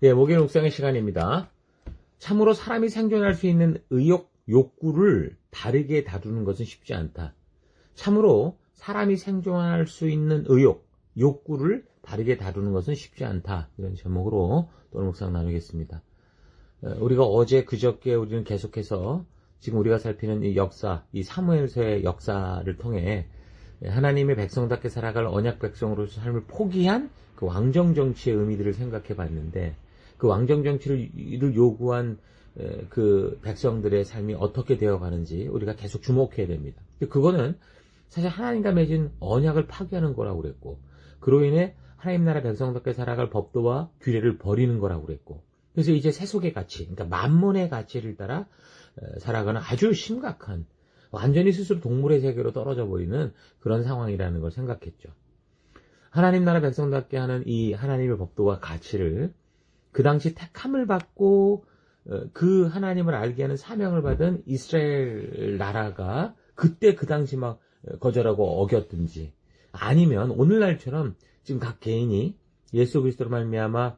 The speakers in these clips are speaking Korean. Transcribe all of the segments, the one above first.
예, 목요일 묵상의 시간입니다. 참으로 사람이 생존할 수 있는 의욕, 욕구를 바르게 다루는 것은 쉽지 않다. 참으로 사람이 생존할 수 있는 의욕, 욕구를 바르게 다루는 것은 쉽지 않다. 이런 제목으로 오늘 묵상 나누겠습니다. 우리가 어제 그저께 우리는 계속해서 지금 우리가 살피는 이 역사, 이 사무엘서의 역사를 통해 하나님의 백성답게 살아갈 언약 백성으로서 삶을 포기한 그 왕정 정치의 의미들을 생각해 봤는데, 그 왕정 정치를 요구한 그 백성들의 삶이 어떻게 되어가는지 우리가 계속 주목해야 됩니다. 그거는 사실 하나님과 맺은 언약을 파괴하는 거라고 그랬고, 그로 인해 하나님 나라 백성답게 살아갈 법도와 규례를 버리는 거라고 그랬고, 그래서 이제 세속의 가치, 그러니까 만몬의 가치를 따라 살아가는 아주 심각한, 완전히 스스로 동물의 세계로 떨어져 버리는 그런 상황이라는 걸 생각했죠. 하나님 나라 백성답게 하는 이 하나님의 법도와 가치를 그 당시 택함을 받고 그 하나님을 알게 하는 사명을 받은 이스라엘 나라가 그때 그 당시 막 거절하고 어겼든지, 아니면 오늘날처럼 지금 각 개인이 예수 그리스도로 말미암아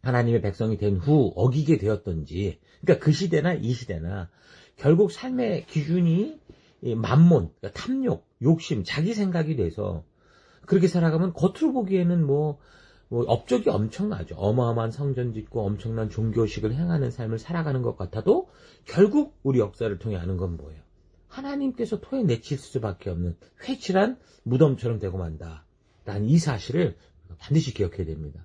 하나님의 백성이 된 후 어기게 되었던지, 그러니까 그 시대나 이 시대나 결국 삶의 기준이 만몬, 그러니까 탐욕, 욕심, 자기 생각이 돼서 그렇게 살아가면 겉으로 보기에는 뭐 업적이 엄청나죠. 어마어마한 성전 짓고 엄청난 종교식을 행하는 삶을 살아가는 것 같아도 결국 우리 역사를 통해 아는 건 뭐예요? 하나님께서 토해 내칠 수밖에 없는 회칠한 무덤처럼 되고 만다 라는 이 사실을 반드시 기억해야 됩니다.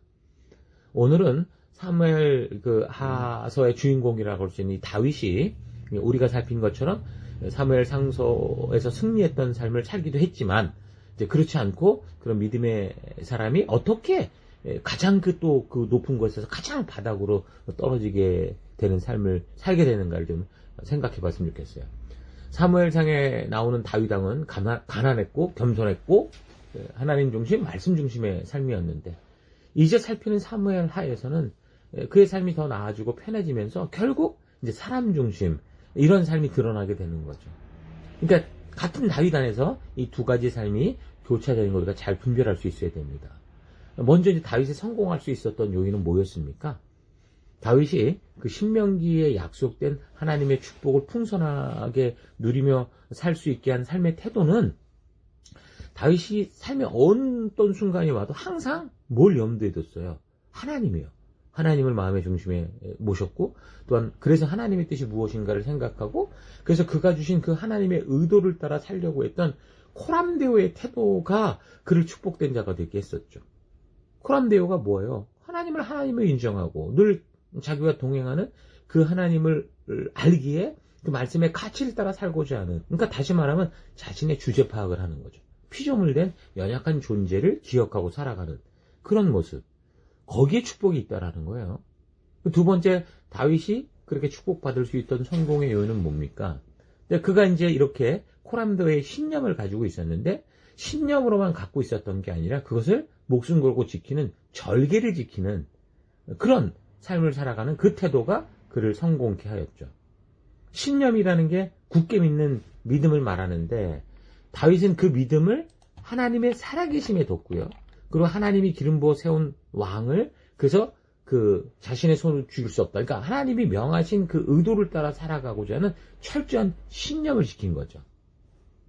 오늘은 사무엘 그 하서의 주인공이라고 할 수 있는 이 다윗이 우리가 살핀 것처럼 사무엘 상서에서 승리했던 삶을 살기도 했지만, 이제 그렇지 않고 그런 믿음의 사람이 어떻게 가장 그 높은 곳에서 가장 바닥으로 떨어지게 되는 삶을 살게 되는가를 좀 생각해 봤으면 좋겠어요. 사무엘상에 나오는 다윗 왕은 가난했고 겸손했고 하나님 중심, 말씀 중심의 삶이었는데, 이제 살피는 사무엘 하에서는 그의 삶이 더 나아지고 편해지면서 결국 이제 사람 중심, 이런 삶이 드러나게 되는 거죠. 그러니까 같은 다윗 안에서 이 두 가지 삶이 교차되는 걸 우리가 잘 분별할 수 있어야 됩니다. 먼저 이제 다윗이 성공할 수 있었던 요인은 뭐였습니까? 다윗이 그 신명기에 약속된 하나님의 축복을 풍성하게 누리며 살 수 있게 한 삶의 태도는, 다윗이 삶의 어떤 순간이 와도 항상 뭘 염두에 뒀어요? 하나님이요. 하나님을 마음의 중심에 모셨고, 또한 그래서 하나님의 뜻이 무엇인가를 생각하고, 그래서 그가 주신 그 하나님의 의도를 따라 살려고 했던 코람데오의 태도가 그를 축복된 자가 되게 했었죠. 코람데오가 뭐예요? 하나님을 인정하고 늘 자기와 동행하는 그 하나님을 알기에 그 말씀의 가치를 따라 살고자 하는, 그러니까 다시 말하면 자신의 주제 파악을 하는 거죠. 피조물된 연약한 존재를 기억하고 살아가는 그런 모습, 거기에 축복이 있다라는 거예요. 두 번째, 다윗이 그렇게 축복받을 수 있던 성공의 요인은 뭡니까? 그가 이제 이렇게 코람도의 신념을 가지고 있었는데, 신념으로만 갖고 있었던 게 아니라 그것을 목숨 걸고 지키는, 절개를 지키는 그런 삶을 살아가는 그 태도가 그를 성공케 하였죠. 신념이라는 게 굳게 믿는 믿음을 말하는데, 다윗은 그 믿음을 하나님의 살아계심에 뒀고요. 그리고 하나님이 기름 부어 세운 왕을, 그래서 그 자신의 손을 죽일 수 없다. 그러니까 하나님이 명하신 그 의도를 따라 살아가고자 하는 철저한 신념을 지킨 거죠.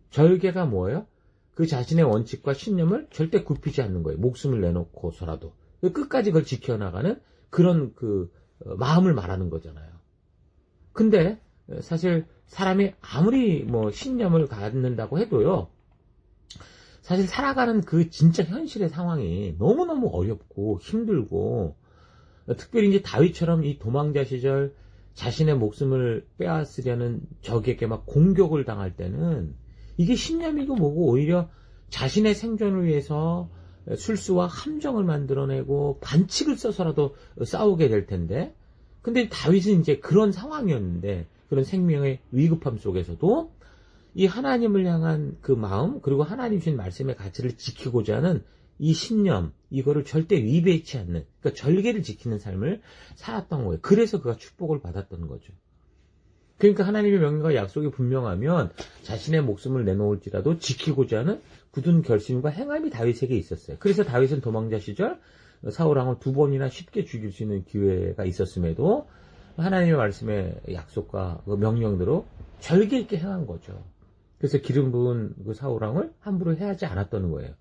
절개가 뭐예요? 그 자신의 원칙과 신념을 절대 굽히지 않는 거예요. 목숨을 내놓고서라도 끝까지 그걸 지켜나가는 그런 그 마음을 말하는 거잖아요. 근데 사실 사람이 아무리 뭐 신념을 갖는다고 해도요, 사실 살아가는 그 진짜 현실의 상황이 너무너무 어렵고 힘들고, 특별히 이제 다윗처럼 이 도망자 시절 자신의 목숨을 빼앗으려는 적에게 막 공격을 당할 때는 이게 신념이고 뭐고 오히려 자신의 생존을 위해서 술수와 함정을 만들어내고 반칙을 써서라도 싸우게 될 텐데, 근데 다윗은 이제 그런 상황이었는데, 그런 생명의 위급함 속에서도 이 하나님을 향한 그 마음, 그리고 하나님 주신 말씀의 가치를 지키고자 하는 이 신념, 이거를 절대 위배치 않는, 그러니까 절개를 지키는 삶을 살았던 거예요. 그래서 그가 축복을 받았던 거죠. 그러니까 하나님의 명령과 약속이 분명하면 자신의 목숨을 내놓을지라도 지키고자 하는 굳은 결심과 행함이 다윗에게 있었어요. 그래서 다윗은 도망자 시절 사울왕을 2번이나 쉽게 죽일 수 있는 기회가 있었음에도 하나님의 말씀의 약속과 그 명령대로 절개 있게 행한 거죠. 그래서 기름 부은 그 사울왕을 함부로 해하지 않았던 거예요.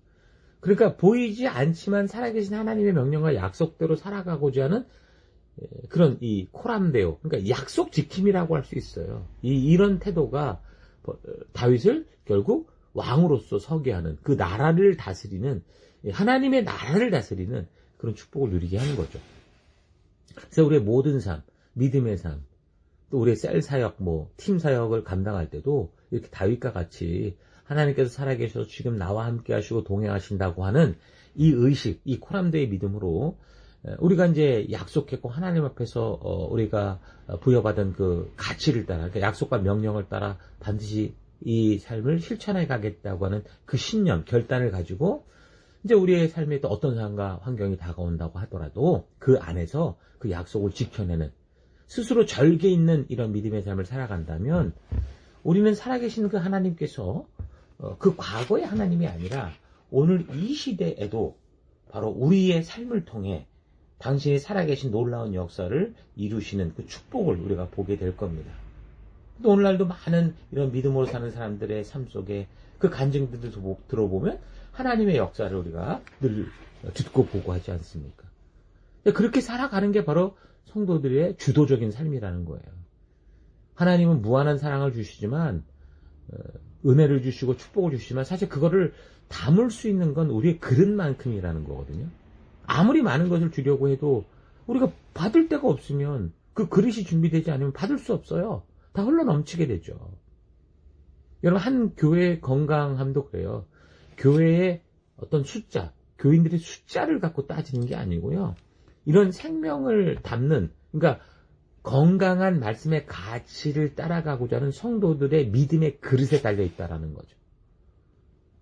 그러니까 보이지 않지만 살아계신 하나님의 명령과 약속대로 살아가고자 하는 그런 이 코람데오, 그러니까 약속 지킴이라고 할 수 있어요. 이런 태도가 다윗을 결국 왕으로서 서게 하는, 그 나라를 다스리는, 하나님의 나라를 다스리는 그런 축복을 누리게 하는 거죠. 그래서 우리의 모든 삶, 믿음의 삶, 또 우리의 셀 사역, 팀 사역을 감당할 때도 이렇게 다윗과 같이 하나님께서 살아계셔서 지금 나와 함께 하시고 동행하신다고 하는 이 의식, 이 코람데의 믿음으로 우리가 이제 약속했고 하나님 앞에서 우리가 부여받은 그 가치를 따라, 그러니까 약속과 명령을 따라 반드시 이 삶을 실천해 가겠다고 하는 그 신념, 결단을 가지고 이제 우리의 삶에 또 어떤 상황과 환경이 다가온다고 하더라도 그 안에서 그 약속을 지켜내는, 스스로 절개 있는 이런 믿음의 삶을 살아간다면 우리는 살아계신 그 하나님께서 그 과거의 하나님이 아니라 오늘 이 시대에도 바로 우리의 삶을 통해 당신이 살아계신 놀라운 역사를 이루시는 그 축복을 우리가 보게 될 겁니다. 또 오늘날도 많은 이런 믿음으로 사는 사람들의 삶 속에 그 간증들을 들어보면 하나님의 역사를 우리가 늘 듣고 보고 하지 않습니까? 그렇게 살아가는 게 바로 성도들의 주도적인 삶이라는 거예요. 하나님은 무한한 사랑을 주시지만 은혜를 주시고 축복을 주시지만 사실 그거를 담을 수 있는 건 우리의 그릇만큼이라는 거거든요. 아무리 많은 것을 주려고 해도 우리가 받을 데가 없으면, 그 그릇이 준비되지 않으면 받을 수 없어요. 다 흘러넘치게 되죠. 여러분, 한 교회의 건강함도 그래요. 교회의 어떤 숫자, 교인들의 숫자를 갖고 따지는 게 아니고요. 이런 생명을 담는, 그러니까 건강한 말씀의 가치를 따라가고자 하는 성도들의 믿음의 그릇에 달려있다라는 거죠.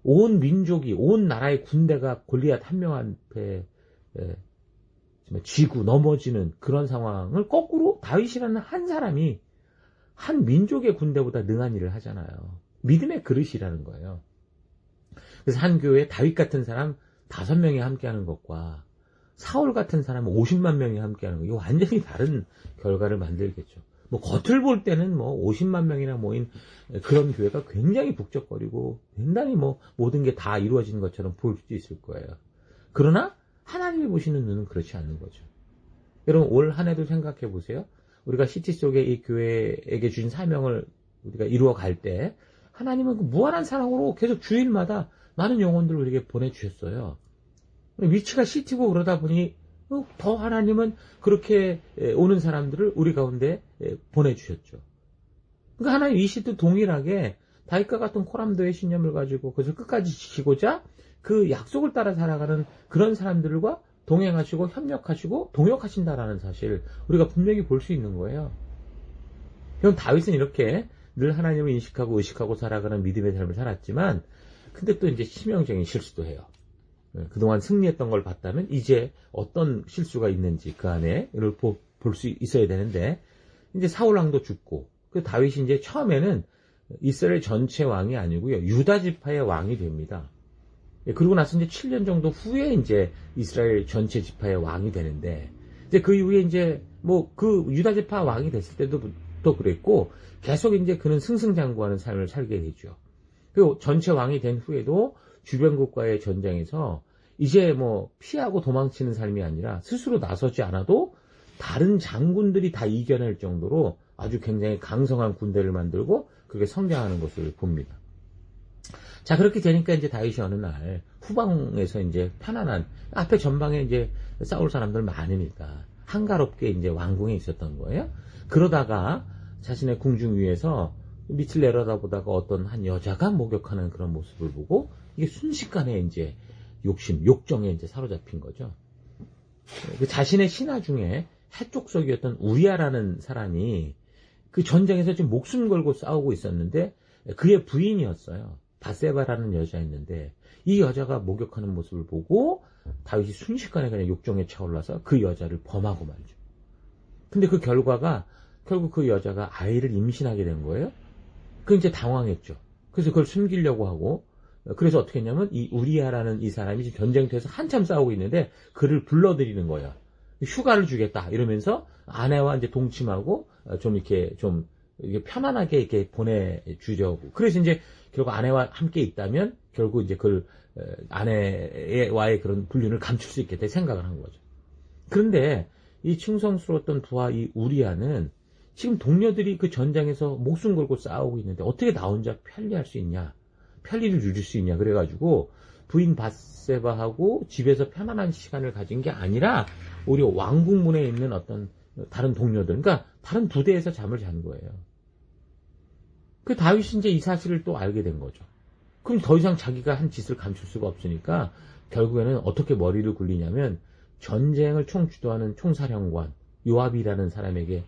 온 민족이, 온 나라의 군대가 골리앗 한 명 앞에 쥐고 넘어지는 그런 상황을 거꾸로 다윗이라는 한 사람이 한 민족의 군대보다 능한 일을 하잖아요. 믿음의 그릇이라는 거예요. 그래서 한 교회에 다윗 같은 사람 5명이 함께하는 것과 사울 같은 사람 50만 명이 함께하는 거, 이거 완전히 다른 결과를 만들겠죠. 겉을 볼 때는 50만 명이나 모인 그런 교회가 굉장히 북적거리고 굉장히 모든 게 다 이루어지는 것처럼 볼 수 있을 거예요. 그러나 하나님이 보시는 눈은 그렇지 않는 거죠. 여러분, 올 한 해도 생각해 보세요. 우리가 시티 속에 이 교회에게 주신 사명을 우리가 이루어 갈 때 하나님은 그 무한한 사랑으로 계속 주일마다 많은 영혼들을 우리에게 보내주셨어요. 위치가 시티고 그러다 보니 더 하나님은 그렇게 오는 사람들을 우리 가운데 보내주셨죠. 그러니까 하나님 이 시도 동일하게 다윗과 같은 코람도의 신념을 가지고 그것을 끝까지 지키고자 그 약속을 따라 살아가는 그런 사람들과 동행하시고 협력하시고 동역하신다라는 사실 우리가 분명히 볼 수 있는 거예요. 그럼 다윗은 이렇게 늘 하나님을 인식하고 의식하고 살아가는 믿음의 삶을 살았지만, 근데 또 이제 치명적인 실수도 해요. 그동안 승리했던 걸 봤다면 이제 어떤 실수가 있는지 그 안에 이를 볼 수 있어야 되는데, 이제 사울 왕도 죽고 그 다윗이 이제 처음에는 이스라엘 전체 왕이 아니고요, 유다 지파의 왕이 됩니다. 그리고 나서 이제 7년 정도 후에 이제 이스라엘 전체 지파의 왕이 되는데, 이제 그 이후에 이제 그 유다 지파 왕이 됐을 때도 또 그랬고, 계속 이제 그는 승승장구하는 삶을 살게 되죠. 그리고 전체 왕이 된 후에도 주변국과의 전쟁에서 이제 피하고 도망치는 삶이 아니라 스스로 나서지 않아도 다른 장군들이 다 이겨낼 정도로 아주 굉장히 강성한 군대를 만들고 그렇게 성장하는 것을 봅니다. 자, 그렇게 되니까 이제 다윗이 어느 날 후방에서 이제 편안한, 앞에 전방에 이제 싸울 사람들 많으니까 한가롭게 이제 왕궁에 있었던 거예요. 그러다가 자신의 궁중 위에서 밑을 내려다보다가 어떤 한 여자가 목욕하는 그런 모습을 보고 이게 순식간에 이제 욕정에 이제 사로잡힌 거죠. 그 자신의 신하 중에 해족속이었던 우리아라는 사람이 그 전쟁에서 지금 목숨 걸고 싸우고 있었는데 그의 부인이었어요. 바세바라는 여자였는데 이 여자가 목욕하는 모습을 보고 다윗이 순식간에 그냥 욕정에 차올라서 그 여자를 범하고 말죠. 근데 그 결과가 결국 그 여자가 아이를 임신하게 된 거예요. 그 이제 당황했죠. 그래서 그걸 숨기려고 하고 그래서 어떻게 했냐면 이 우리아라는 이 사람이 지금 전쟁터에서 한참 싸우고 있는데 그를 불러들이는 거예요. 휴가를 주겠다 이러면서 아내와 이제 동침하고 좀 이렇게 좀 이게 편안하게 이렇게 보내주려고. 그래서 이제 결국 아내와 함께 있다면 결국 이제 그걸 아내와의 그런 불륜을 감출 수 있겠다 생각을 한 거죠. 그런데 이 충성스러웠던 부하 이 우리아는 지금 동료들이 그 전장에서 목숨 걸고 싸우고 있는데 어떻게 나 혼자 편리할 수 있냐, 편리를 누릴 수 있냐, 그래가지고 부인 밧세바하고 집에서 편안한 시간을 가진 게 아니라 오히려 왕궁문에 있는 어떤 다른 동료들, 그러니까 다른 부대에서 잠을 잔 거예요. 그 다윗이 이제 이 사실을 또 알게 된 거죠. 그럼 더 이상 자기가 한 짓을 감출 수가 없으니까 결국에는 어떻게 머리를 굴리냐면 전쟁을 총주도하는 총사령관 요압이라는 사람에게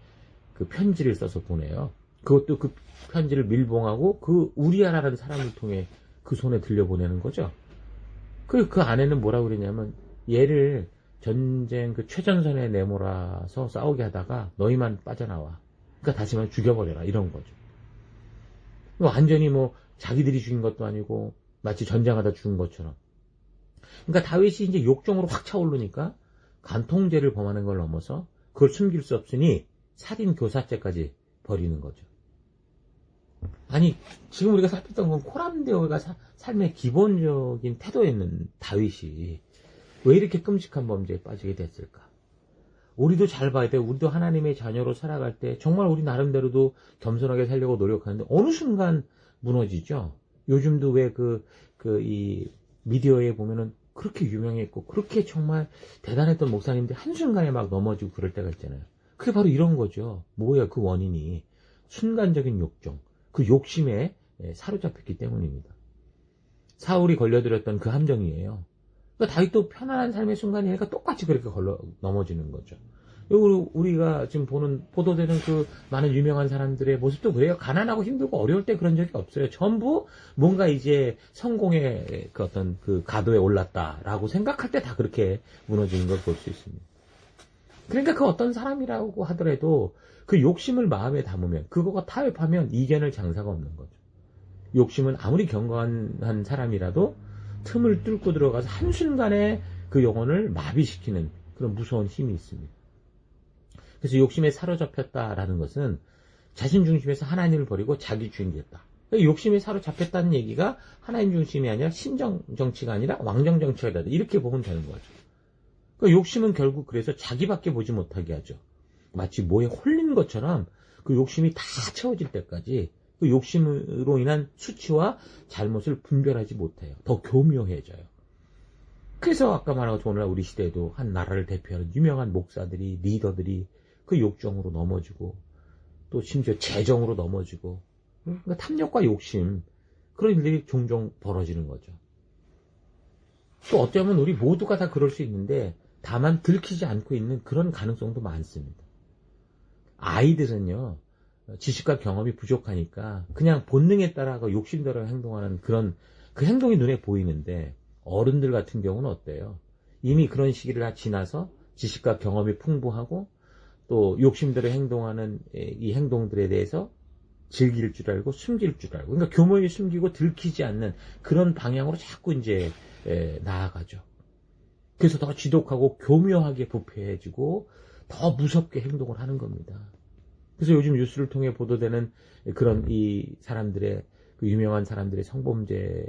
그 편지를 써서 보내요. 그것도 그 편지를 밀봉하고 그 우리아라는 사람을 통해 그 손에 들려보내는 거죠. 그 안에는 뭐라고 그러냐면 얘를 전쟁 그 최전선에 내몰아서 싸우게 하다가 너희만 빠져나와. 그러니까 다시 말해 죽여버려라 이런 거죠. 완전히 뭐 자기들이 죽인 것도 아니고 마치 전쟁하다 죽은 것처럼. 그러니까 다윗이 이제 욕정으로 확 차오르니까 간통죄를 범하는 걸 넘어서 그걸 숨길 수 없으니 살인 교사죄까지 벌이는 거죠. 아니 지금 우리가 살폈던 건 코람데오가 삶의 기본적인 태도였는 다윗이 왜 이렇게 끔찍한 범죄에 빠지게 됐을까? 우리도 잘 봐야 돼. 우리도 하나님의 자녀로 살아갈 때 정말 우리 나름대로도 겸손하게 살려고 노력하는데 어느 순간 무너지죠. 요즘도 왜 이 미디어에 보면은 그렇게 유명했고 그렇게 정말 대단했던 목사님들이 한순간에 막 넘어지고 그럴 때가 있잖아요. 그게 바로 이런 거죠. 뭐야 그 원인이 순간적인 욕정, 그 욕심에 사로잡혔기 때문입니다. 사울이 걸려들었던 그 함정이에요. 그러니까 다윗도 편안한 삶의 순간이니까 똑같이 그렇게 넘어지는 거죠. 우리가 지금 보도되는 그 많은 유명한 사람들의 모습도 그래요. 가난하고 힘들고 어려울 때 그런 적이 없어요. 전부 뭔가 이제 성공의 그 어떤 그 가도에 올랐다라고 생각할 때 다 그렇게 무너지는 걸 볼 수 있습니다. 그러니까 그 어떤 사람이라고 하더라도 그 욕심을 마음에 담으면 그거가 타협하면 이겨낼 장사가 없는 거죠. 욕심은 아무리 견고한 사람이라도 틈을 뚫고 들어가서 한순간에 그 영혼을 마비시키는 그런 무서운 힘이 있습니다. 그래서 욕심에 사로잡혔다라는 것은 자신 중심에서 하나님을 버리고 자기 주인 됐다. 욕심에 사로잡혔다는 얘기가 하나님 중심이 아니라 신정 정치가 아니라 왕정 정치가 되다. 이렇게 보면 되는 거죠. 그러니까 욕심은 결국 그래서 자기밖에 보지 못하게 하죠. 마치 뭐에 홀린 것처럼 그 욕심이 다 채워질 때까지 그 욕심으로 인한 수치와 잘못을 분별하지 못해요. 더 교묘해져요. 그래서 아까 말한 것처럼 오늘날 우리 시대에도 한 나라를 대표하는 유명한 목사들이, 리더들이 그 욕정으로 넘어지고 또 심지어 재정으로 넘어지고 그러니까 탐욕과 욕심 그런 일들이 종종 벌어지는 거죠. 또 어쩌면 우리 모두가 다 그럴 수 있는데 다만 들키지 않고 있는 그런 가능성도 많습니다. 아이들은요. 지식과 경험이 부족하니까 그냥 본능에 따라 욕심대로 행동하는 그런 그 행동이 눈에 보이는데 어른들 같은 경우는 어때요? 이미 그런 시기를 다 지나서 지식과 경험이 풍부하고 또 욕심대로 행동하는 이 행동들에 대해서 즐길 줄 알고 숨길 줄 알고 그러니까 교묘히 숨기고 들키지 않는 그런 방향으로 자꾸 이제 나아가죠. 그래서 더 지독하고 교묘하게 부패해지고 더 무섭게 행동을 하는 겁니다. 그래서 요즘 뉴스를 통해 보도되는 그런 이 사람들의 그 유명한 사람들의 성범죄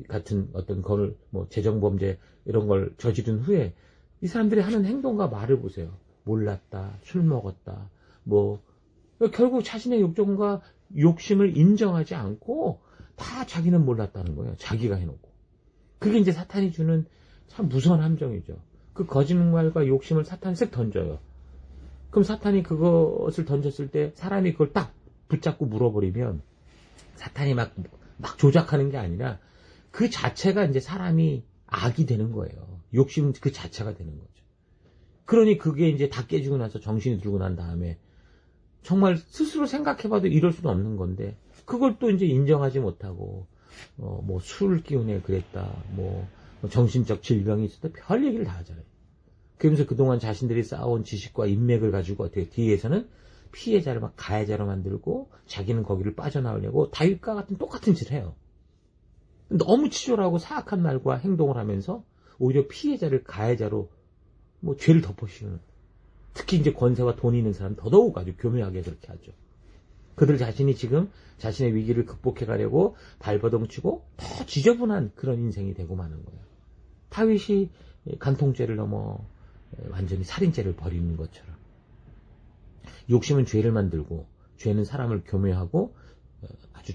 같은 어떤 거를 뭐 재정범죄 이런 걸 저지른 후에 이 사람들이 하는 행동과 말을 보세요. 몰랐다, 술 먹었다, 뭐 결국 자신의 욕정과 욕심을 인정하지 않고 다 자기는 몰랐다는 거예요. 자기가 해놓고. 그게 이제 사탄이 주는 참 무서운 함정이죠. 그 거짓말과 욕심을 사탄이 쓱 던져요. 그럼 사탄이 그것을 던졌을 때 사람이 그걸 딱 붙잡고 물어버리면 사탄이 막 조작하는 게 아니라 그 자체가 이제 사람이 악이 되는 거예요. 욕심은 그 자체가 되는 거죠. 그러니 그게 이제 다 깨지고 나서 정신이 들고 난 다음에 정말 스스로 생각해봐도 이럴 수는 없는 건데 그걸 또 이제 인정하지 못하고 뭐 술 기운에 그랬다, 뭐 정신적 질병이 있었다, 별 얘기를 다 하잖아요. 그러면서 그동안 자신들이 쌓아온 지식과 인맥을 가지고 어떻게 뒤에서는 피해자를 막 가해자로 만들고 자기는 거기를 빠져나오려고 다윗과 같은 똑같은 짓을 해요. 너무 치졸하고 사악한 말과 행동을 하면서 오히려 피해자를 가해자로 뭐 죄를 덮어씌우는, 특히 이제 권세와 돈이 있는 사람 더더욱 아주 교묘하게 그렇게 하죠. 그들 자신이 지금 자신의 위기를 극복해 가려고 발버둥 치고 더 지저분한 그런 인생이 되고 마는 거예요. 다윗이 간통죄를 넘어 완전히 살인죄를 벌이는 것처럼. 욕심은 죄를 만들고, 죄는 사람을 교묘하고 아주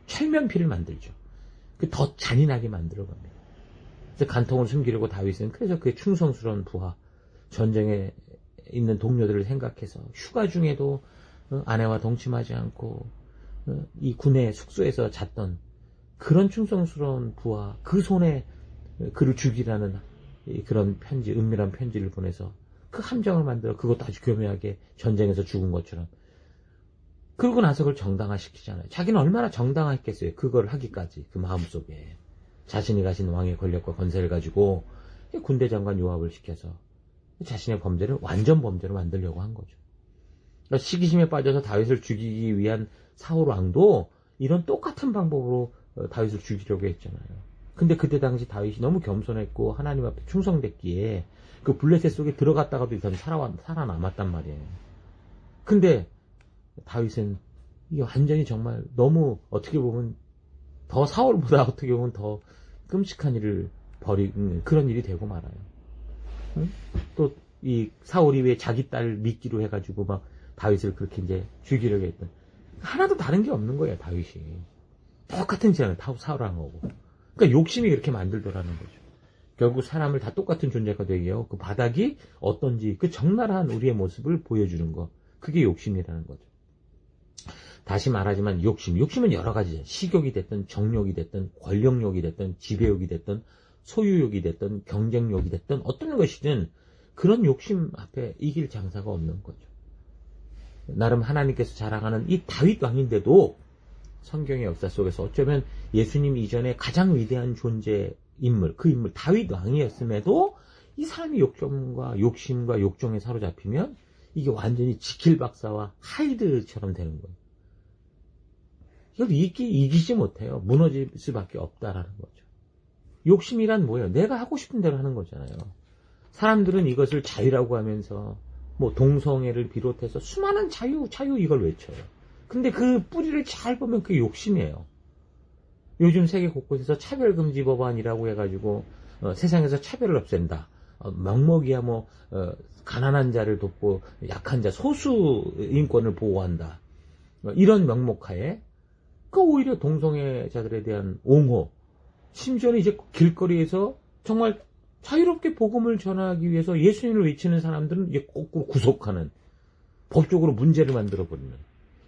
철면피를 만들죠. 더 잔인하게 만들어갑니다. 그래서 간통을 숨기려고 다윗은 그래서 그의 충성스러운 부하, 전쟁에 있는 동료들을 생각해서 휴가 중에도 아내와 동침하지 않고 이 군의 숙소에서 잤던 그런 충성스러운 부하, 그 손에 그를 죽이라는 그런 편지, 은밀한 편지를 보내서 그 함정을 만들어 그것도 아주 교묘하게 전쟁에서 죽은 것처럼. 그러고 나서 그걸 정당화시키잖아요. 자기는 얼마나 정당화했겠어요. 그걸 하기까지. 그 마음속에 자신이 가진 왕의 권력과 권세를 가지고 군대 장관 요합을 시켜서 자신의 범죄를 완전 범죄로 만들려고 한 거죠. 그러니까 시기심에 빠져서 다윗을 죽이기 위한 사울 왕도 이런 똑같은 방법으로 다윗을 죽이려고 했잖아요. 근데 그때 당시 다윗이 너무 겸손했고 하나님 앞에 충성됐기에 그 블레셋 속에 들어갔다가도 일단 살아남았단 말이에요. 근데 다윗은 이게 완전히 정말 너무 어떻게 보면 더 사울보다 어떻게 보면 더 끔찍한 일을 벌이는 그런 일이 되고 말아요. 응? 또 이 사울이 왜 자기 딸 믿기로 해가지고 막 다윗을 그렇게 이제 죽이려고 했던, 하나도 다른 게 없는 거예요. 다윗이 똑같은 짓을 사울한 거고. 그러니까 욕심이 그렇게 만들더라는 거죠. 결국 사람을 다 똑같은 존재가 되게 해요. 그 바닥이 어떤지 그 적나라한 우리의 모습을 보여주는 거, 그게 욕심이라는 거죠. 다시 말하지만 욕심은 여러 가지죠. 식욕이 됐든 정욕이 됐든 권력욕이 됐든 지배욕이 됐든 소유욕이 됐든 경쟁욕이 됐든 어떤 것이든 그런 욕심 앞에 이길 장사가 없는 거죠. 나름 하나님께서 자랑하는 이 다윗 왕인데도 성경의 역사 속에서 어쩌면 예수님 이전에 가장 위대한 존재 인물, 그 인물 다윗 왕이었음에도 이 사람이 욕심과 욕정에 사로잡히면 이게 완전히 지킬 박사와 하이드처럼 되는 거예요. 이걸 이기지 못해요. 무너질 수밖에 없다라는 거죠. 욕심이란 뭐예요? 내가 하고 싶은 대로 하는 거잖아요. 사람들은 이것을 자유라고 하면서 뭐 동성애를 비롯해서 수많은 자유 이걸 외쳐요. 근데 그 뿌리를 잘 보면 그게 욕심이에요. 요즘 세계 곳곳에서 차별금지 법안이라고 해가지고 세상에서 차별을 없앤다. 명목이야 뭐 가난한 자를 돕고 약한 자 소수 인권을 보호한다. 이런 명목하에 그 오히려 동성애자들에 대한 옹호, 심지어는 이제 길거리에서 정말 자유롭게 복음을 전하기 위해서 예수님을 외치는 사람들은 이제 거꾸로 구속하는, 법적으로 문제를 만들어버리는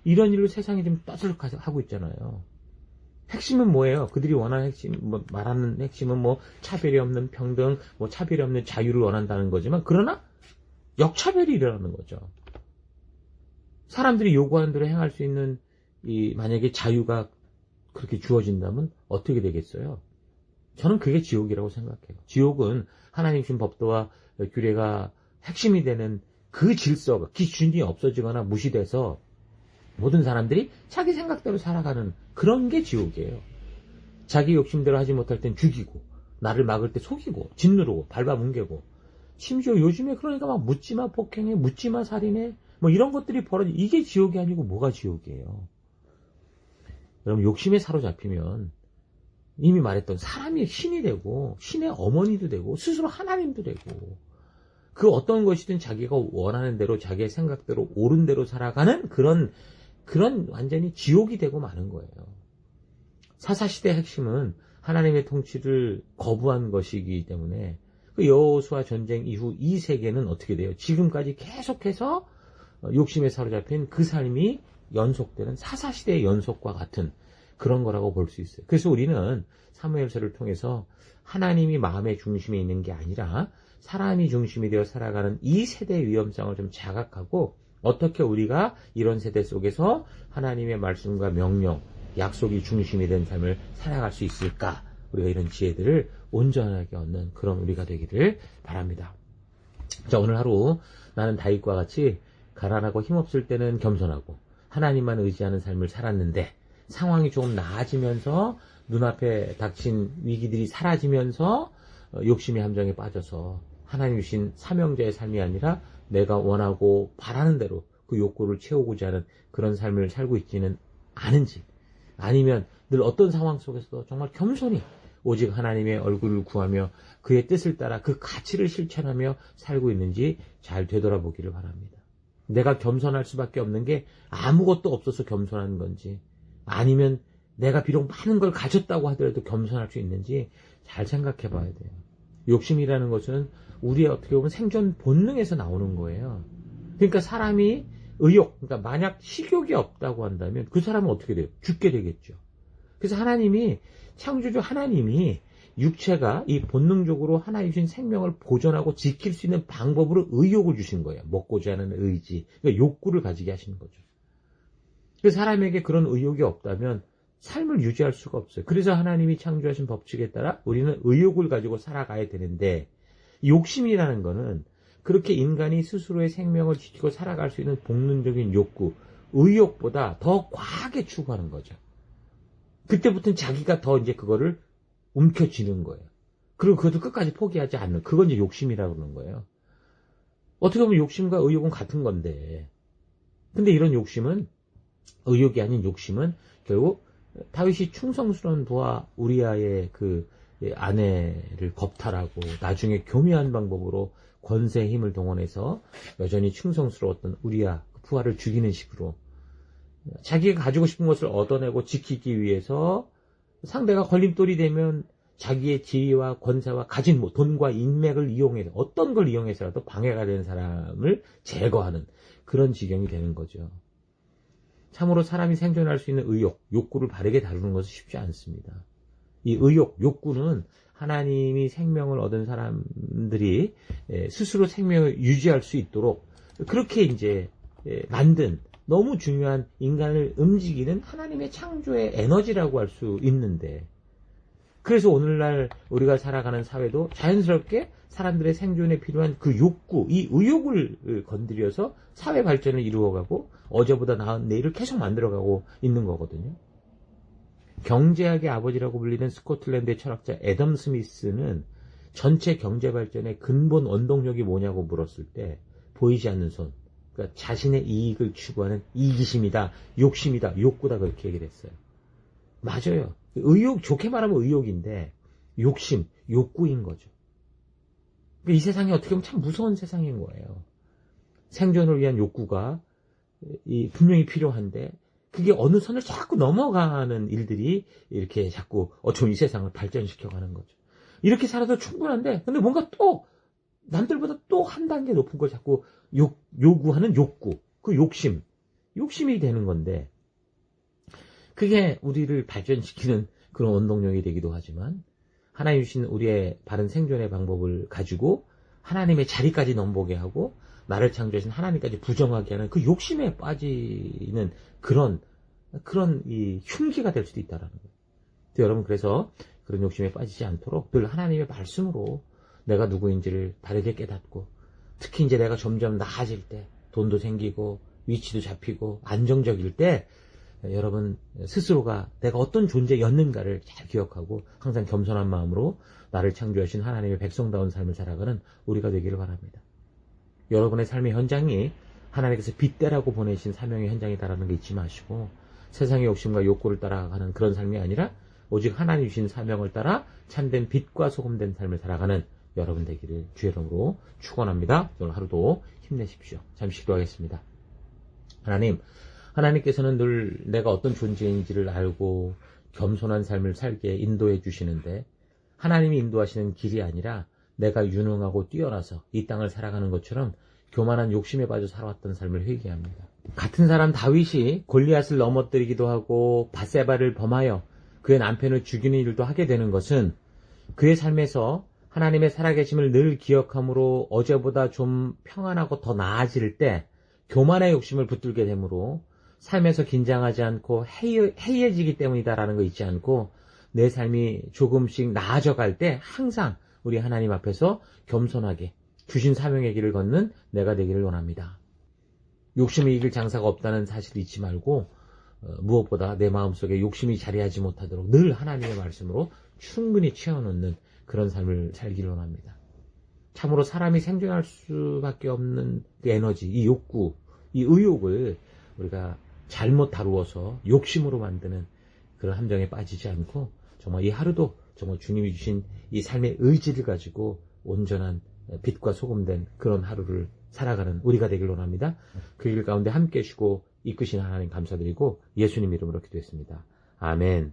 이런 일을 세상이 지금 떠들썩하고 있잖아요. 핵심은 뭐예요? 그들이 원하는 말하는 핵심은 뭐 차별이 없는 평등, 뭐 차별이 없는 자유를 원한다는 거지만, 그러나 역차별이 일어나는 거죠. 사람들이 요구하는 대로 행할 수 있는 만약에 자유가 그렇게 주어진다면 어떻게 되겠어요? 저는 그게 지옥이라고 생각해요. 지옥은 하나님 주신 법도와 규례가 핵심이 되는 그 질서가, 기준이 없어지거나 무시돼서 모든 사람들이 자기 생각대로 살아가는 그런 게 지옥이에요. 자기 욕심대로 하지 못할 땐 죽이고, 나를 막을 때 속이고, 짓누르고, 밟아뭉개고, 심지어 요즘에 그러니까 막 묻지마 폭행해, 묻지마 살인해, 뭐 이런 것들이 이게 지옥이 아니고 뭐가 지옥이에요. 여러분, 욕심에 사로잡히면 이미 말했던 사람이 신이 되고, 신의 어머니도 되고, 스스로 하나님도 되고, 그 어떤 것이든 자기가 원하는 대로, 자기의 생각대로, 옳은 대로 살아가는 그런 완전히 지옥이 되고 마는 거예요. 사사시대의 핵심은 하나님의 통치를 거부한 것이기 때문에 그 여호수아 전쟁 이후 이 세계는 어떻게 돼요? 지금까지 계속해서 욕심에 사로잡힌 그 삶이 연속되는 사사시대의 연속과 같은 그런 거라고 볼 수 있어요. 그래서 우리는 사무엘서를 통해서 하나님이 마음의 중심에 있는 게 아니라 사람이 중심이 되어 살아가는 이 세대의 위험성을 좀 자각하고, 어떻게 우리가 이런 세대 속에서 하나님의 말씀과 명령, 약속이 중심이 된 삶을 살아갈 수 있을까? 우리가 이런 지혜들을 온전하게 얻는 그런 우리가 되기를 바랍니다. 자, 오늘 하루 나는 다윗과 같이 가난하고 힘없을 때는 겸손하고 하나님만 의지하는 삶을 살았는데, 상황이 조금 나아지면서 눈앞에 닥친 위기들이 사라지면서 욕심의 함정에 빠져서 하나님 주신 사명자의 삶이 아니라 내가 원하고 바라는 대로 그 욕구를 채우고자 하는 그런 삶을 살고 있지는 않은지, 아니면 늘 어떤 상황 속에서도 정말 겸손히 오직 하나님의 얼굴을 구하며 그의 뜻을 따라 그 가치를 실천하며 살고 있는지 잘 되돌아보기를 바랍니다. 내가 겸손할 수밖에 없는 게 아무것도 없어서 겸손한 건지, 아니면 내가 비록 많은 걸 가졌다고 하더라도 겸손할 수 있는지 잘 생각해 봐야 돼요. 욕심이라는 것은 우리의 어떻게 보면 생존 본능에서 나오는 거예요. 그러니까 사람이 그러니까 만약 식욕이 없다고 한다면 그 사람은 어떻게 돼요? 죽게 되겠죠. 그래서 하나님이, 창조주 하나님이 육체가 이 본능적으로 하나님 주신 생명을 보존하고 지킬 수 있는 방법으로 의욕을 주신 거예요. 먹고자 하는 의지, 그러니까 욕구를 가지게 하시는 거죠. 그래서 사람에게 그런 의욕이 없다면 삶을 유지할 수가 없어요. 그래서 하나님이 창조하신 법칙에 따라 우리는 의욕을 가지고 살아가야 되는데, 욕심이라는 거는 그렇게 인간이 스스로의 생명을 지키고 살아갈 수 있는 본능적인 욕구, 의욕보다 더 과하게 추구하는 거죠. 그때부터는 자기가 더 이제 그거를 움켜쥐는 거예요. 그리고 그것도 끝까지 포기하지 않는, 그건 이제 욕심이라고 그러는 거예요. 어떻게 보면 욕심과 의욕은 같은 건데, 근데 이런 욕심은, 의욕이 아닌 욕심은 결국 다윗이 충성스러운 부하 우리아의 그 아내를 겁탈하고 나중에 교묘한 방법으로 권세의 힘을 동원해서 여전히 충성스러웠던 우리아 부하를 죽이는 식으로 자기가 가지고 싶은 것을 얻어내고 지키기 위해서 상대가 걸림돌이 되면 자기의 지위와 권세와 가진 돈과 인맥을 이용해서, 어떤 걸 이용해서라도 방해가 되는 사람을 제거하는 그런 지경이 되는 거죠. 참으로 사람이 생존할 수 있는 의욕, 욕구를 바르게 다루는 것은 쉽지 않습니다. 이 의욕, 욕구는 하나님이 생명을 얻은 사람들이 스스로 생명을 유지할 수 있도록 그렇게 이제 만든 너무 중요한 인간을 움직이는 하나님의 창조의 에너지라고 할 수 있는데, 그래서 오늘날 우리가 살아가는 사회도 자연스럽게 사람들의 생존에 필요한 그 욕구, 이 의욕을 건드려서 사회 발전을 이루어가고 어제보다 나은 내일을 계속 만들어가고 있는 거거든요. 경제학의 아버지라고 불리는 스코틀랜드의 철학자 애덤 스미스는 전체 경제 발전의 근본 원동력이 뭐냐고 물었을 때 보이지 않는 손, 그러니까 자신의 이익을 추구하는 이기심이다, 욕심이다, 욕구다, 그렇게 얘기를 했어요. 맞아요. 의욕, 좋게 말하면 의욕인데 욕심, 욕구인 거죠. 이 세상이 어떻게 보면 참 무서운 세상인 거예요. 생존을 위한 욕구가 분명히 필요한데 그게 어느 선을 자꾸 넘어가는 일들이 이렇게 자꾸 어쩌면 이 세상을 발전시켜가는 거죠. 이렇게 살아도 충분한데 근데 뭔가 또 남들보다 또 한 단계 높은 걸 자꾸 요구하는 욕구, 그 욕심이 되는 건데, 그게 우리를 발전시키는 그런 원동력이 되기도 하지만, 하나님 주신 우리의 바른 생존의 방법을 가지고 하나님의 자리까지 넘보게 하고 나를 창조하신 하나님까지 부정하게 하는 그 욕심에 빠지는 그런 이 흉기가 될 수도 있다라는 거예요. 여러분, 그래서 그런 욕심에 빠지지 않도록 늘 하나님의 말씀으로 내가 누구인지를 바르게 깨닫고, 특히 이제 내가 점점 나아질 때, 돈도 생기고 위치도 잡히고 안정적일 때, 여러분 스스로가 내가 어떤 존재였는가를 잘 기억하고 항상 겸손한 마음으로 나를 창조하신 하나님의 백성다운 삶을 살아가는 우리가 되기를 바랍니다. 여러분의 삶의 현장이 하나님께서 빚대라고 보내신 사명의 현장이다라는 게 잊지 마시고, 세상의 욕심과 욕구를 따라가는 그런 삶이 아니라 오직 하나님 주신 사명을 따라 참된 빛과 소금된 삶을 살아가는 여러분 되기를 주의 이름으로 축원합니다. 오늘 하루도 힘내십시오. 잠시 기도하겠습니다. 하나님께서는 늘 내가 어떤 존재인지를 알고 겸손한 삶을 살게 인도해 주시는데, 하나님이 인도하시는 길이 아니라 내가 유능하고 뛰어나서 이 땅을 살아가는 것처럼 교만한 욕심에 빠져 살아왔던 삶을 회개합니다. 같은 사람 다윗이 골리앗을 넘어뜨리기도 하고 밧세바를 범하여 그의 남편을 죽이는 일도 하게 되는 것은 그의 삶에서 하나님의 살아계심을 늘 기억함으로 어제보다 좀 평안하고 더 나아질 때 교만의 욕심을 붙들게 되므로 삶에서 긴장하지 않고 해이해지기 때문이다라는 거 잊지 않고, 내 삶이 조금씩 나아져갈 때 항상 우리 하나님 앞에서 겸손하게 주신 사명의 길을 걷는 내가 되기를 원합니다. 욕심을 이길 장사가 없다는 사실을 잊지 말고 무엇보다 내 마음속에 욕심이 자리하지 못하도록 늘 하나님의 말씀으로 충분히 채워놓는 그런 삶을 살기를 원합니다. 참으로 사람이 생존할 수밖에 없는 그 에너지, 이 욕구, 이 의욕을 우리가 잘못 다루어서 욕심으로 만드는 그런 함정에 빠지지 않고 정말 이 하루도 정말 주님이 주신 이 삶의 의지를 가지고 온전한 빛과 소금된 그런 하루를 살아가는 우리가 되길 원합니다. 그 길 가운데 함께 쉬고 이끄신 하나님 감사드리고 예수님 이름으로 기도했습니다. 아멘.